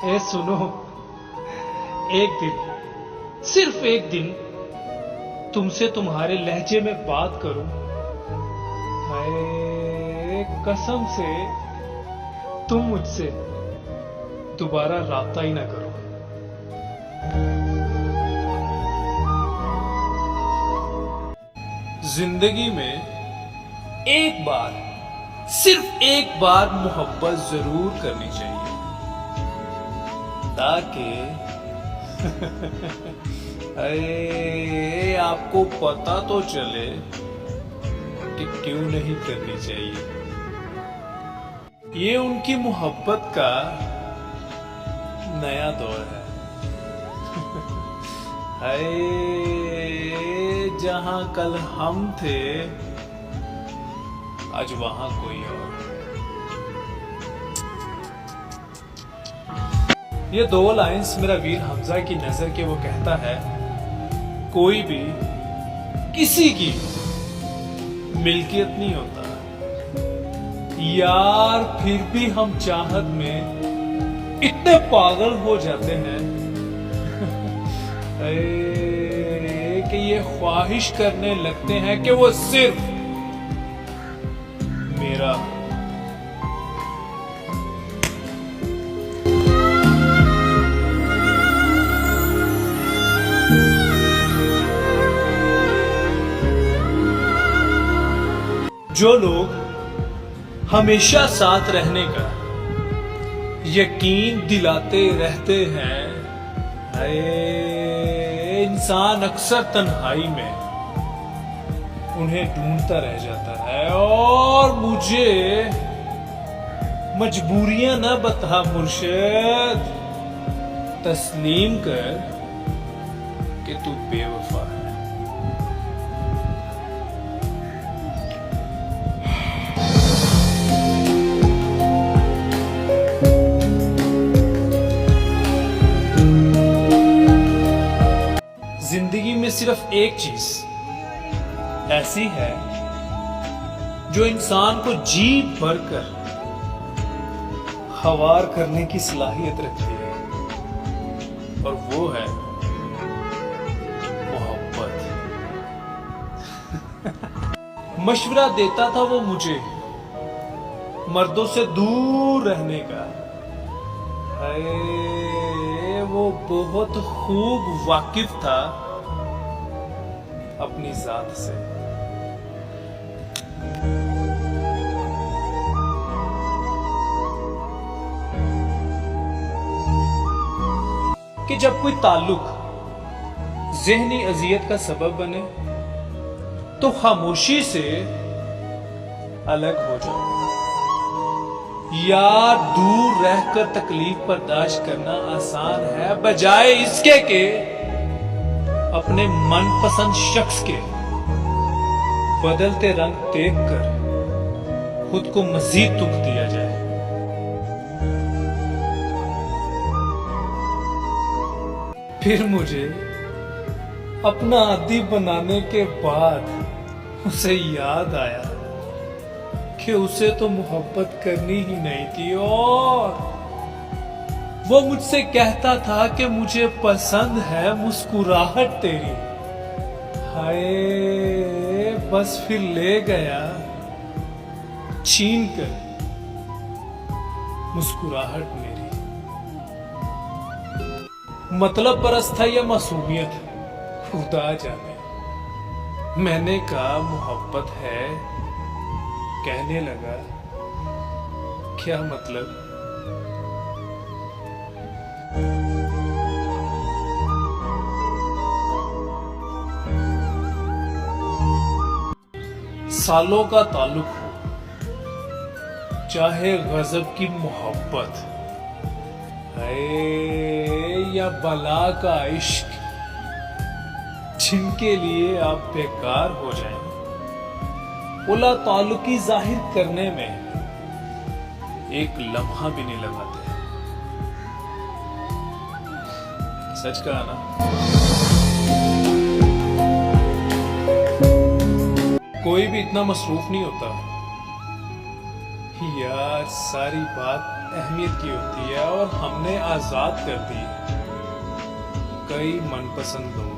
ए सुनो, एक दिन, सिर्फ एक दिन तुमसे तुम्हारे लहजे में बात करूं। हाय कसम से तुम मुझसे दोबारा राब्ता ही ना करो। जिंदगी में एक बार, सिर्फ एक बार मोहब्बत जरूर करनी चाहिए, ताकि अरे आपको पता तो चले कि क्यों नहीं करनी चाहिए। ये उनकी मोहब्बत का नया दौर है। हाय जहां कल हम थे, आज वहां कोई और। ये दो लाइंस मेरा वीर हमजा की नजर के वो कहता है, कोई भी किसी की मिल्कियत नहीं होता यार, फिर भी हम चाहत में इतने पागल हो जाते हैं कि ये ख्वाहिश करने लगते हैं कि वो सिर्फ मेरा। जो लोग हमेशा साथ रहने का यकीन दिलाते रहते हैं, इंसान अक्सर तन्हाई में उन्हें ढूंढता रह जाता है। और मुझे मजबूरियां न बता मुर्शिद, तस्लीम कर कि तू बेवफा है। जिंदगी में सिर्फ एक चीज ऐसी है जो इंसान को जी भरकर हवार करने की सलाहियत रखती है, और वो है मोहब्बत। मशवरा देता था वो मुझे मर्दों से दूर रहने का। वो बहुत खूब वाकिफ था अपनी जात से। कि जब कोई ताल्लुक ज़हनी अजियत का सबब बने तो खामोशी से अलग हो जाओ। यार दूर रहकर तकलीफ बर्दाश्त करना आसान है, बजाय इसके कि अपने मनपसंद शख्स के बदलते रंग देखकर खुद को मजीद दुख दिया जाए। फिर मुझे अपना आदी बनाने के बाद उसे याद आया कि उसे तो मोहब्बत करनी ही नहीं थी, और वो मुझसे कहता था कि मुझे पसंद है मुस्कुराहट तेरी। हाय बस फिर ले गया छीन कर मुस्कुराहट मेरी। मतलब परस्त था या मासूमियत, खुदा जाने। मैंने कहा मोहब्बत है, कहने लगा क्या मतलब। सालों का ताल्लुक हो, चाहे गजब की मोहब्बत है या बला का इश्क, जिनके लिए आप बेकार हो जाएं, उला ताल्लुकी जाहिर करने में एक लम्हा भी नहीं लगाते। सच कहा ना। कोई भी इतना मसरूफ नहीं होता यार, सारी बात अहमियत की होती है और हमने आजाद कर दी है कई मनपसंद लोग,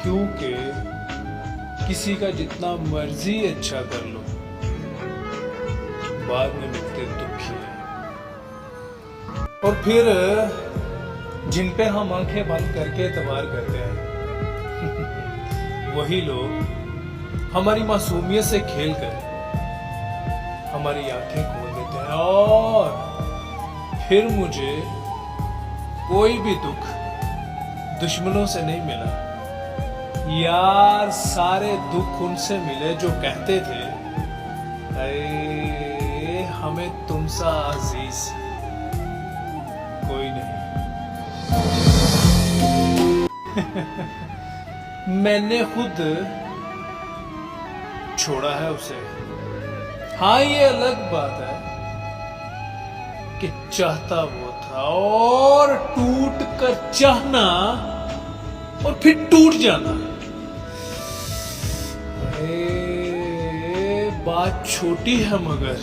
क्योंकि किसी का जितना मर्जी अच्छा कर लो बाद में मिलते दुखी है। और फिर जिन पे हम आंखें बंद करके एतबार करते हैं वही लोग हमारी मासूमियत से खेलकर हमारी आंखें खोल देते हैं। और फिर मुझे कोई भी दुख दुश्मनों से नहीं मिला यार, सारे दुख उनसे मिले जो कहते थे अरे हमें तुमसा अजीज कोई नहीं। मैंने खुद छोड़ा है उसे। हाँ ये अलग बात है कि चाहता वो था और टूट कर चाहना और फिर टूट जाना। अरे बात छोटी है मगर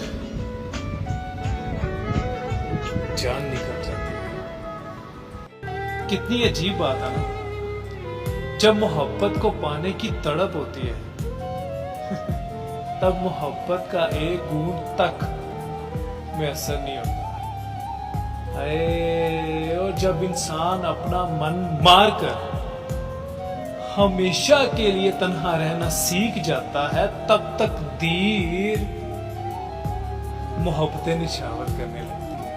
जान निकल जाती है। कितनी अजीब बात है ना, जब मोहब्बत को पाने की तड़प होती है तब मोहब्बत का एक बूंद तक में असर नहीं होता। अरे और जब इंसान अपना मन मारकर हमेशा के लिए तन्हा रहना सीख जाता है तब तक दीर मोहब्बतें निछावर करने लगती है।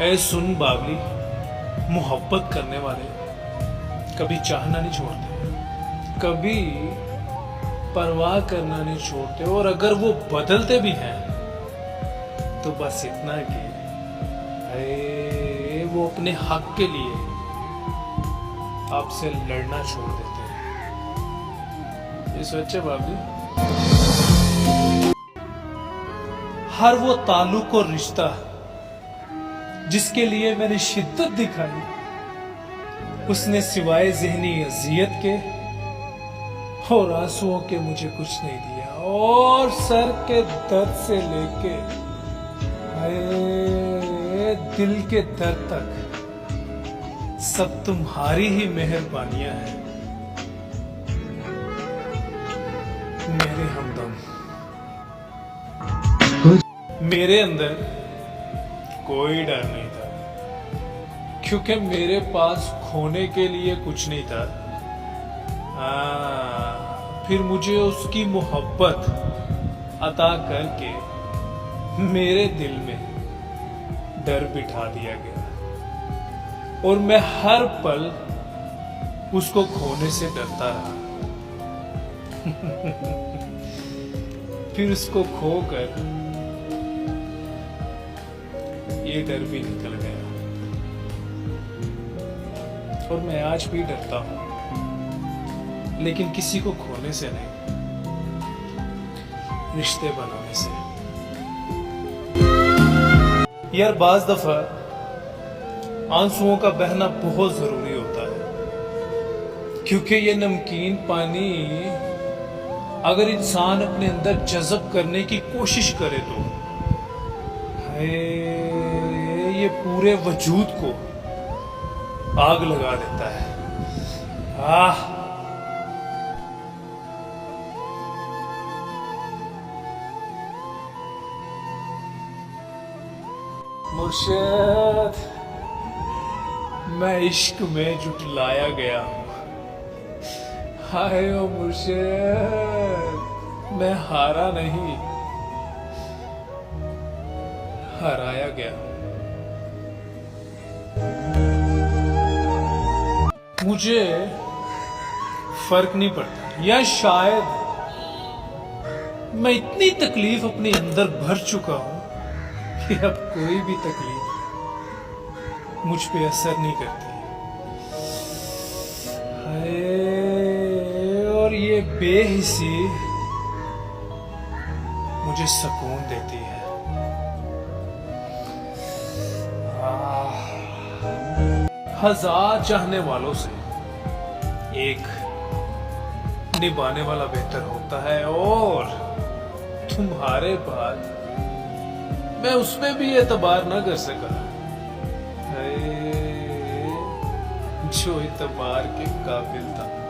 ऐ सुन बावली, मोहब्बत करने वाले कभी चाहना नहीं छोड़ते, कभी परवाह करना नहीं छोड़ते, और अगर वो बदलते भी हैं तो बस इतना कि अरे वो अपने हक के लिए आपसे लड़ना छोड़ देते हैं। ये सोचे बाबी, हर वो ताल्लुक और रिश्ता जिसके लिए मैंने शिद्दत दिखाई उसने सिवाय ज़हनी अजियत के और आंसुओं के मुझे कुछ नहीं दिया। और सर के दर्द से लेके दिल के दर्द तक सब तुम्हारी ही मेहरबानियां हैं मेरे हमदम। मेरे अंदर कोई डर नहीं था क्योंकि मेरे पास खोने के लिए कुछ नहीं था। फिर मुझे उसकी मोहब्बत अता करके मेरे दिल में डर बिठा दिया गया और मैं हर पल उसको खोने से डरता रहा। फिर उसको खोकर ये डर भी निकल गया और मैं आज भी डरता हूं, लेकिन किसी को खोने से नहीं, रिश्ते बनाने से। यार बाज दफा आंसुओं का बहना बहुत जरूरी होता है क्योंकि ये नमकीन पानी अगर इंसान अपने अंदर जज़ब करने की कोशिश करे तो ये पूरे वजूद को आग लगा देता है। मुर्शिद, मैं इश्क में जुटलाया गया हूं। हाय ओ मुर्शिद, मैं हारा नहीं, हराया गया। मुझे फर्क नहीं पड़ता, या शायद मैं इतनी तकलीफ अपने अंदर भर चुका हूं कि अब कोई भी तकलीफ मुझ पे असर नहीं करती। हाय, और ये बेहिसी मुझे सुकून देती है। हजार चाहने वालों से एक निभाने वाला बेहतर होता है और तुम्हारे बाद मैं उसमें भी एतबार न कर सका। है, जो एतबार के काबिल था।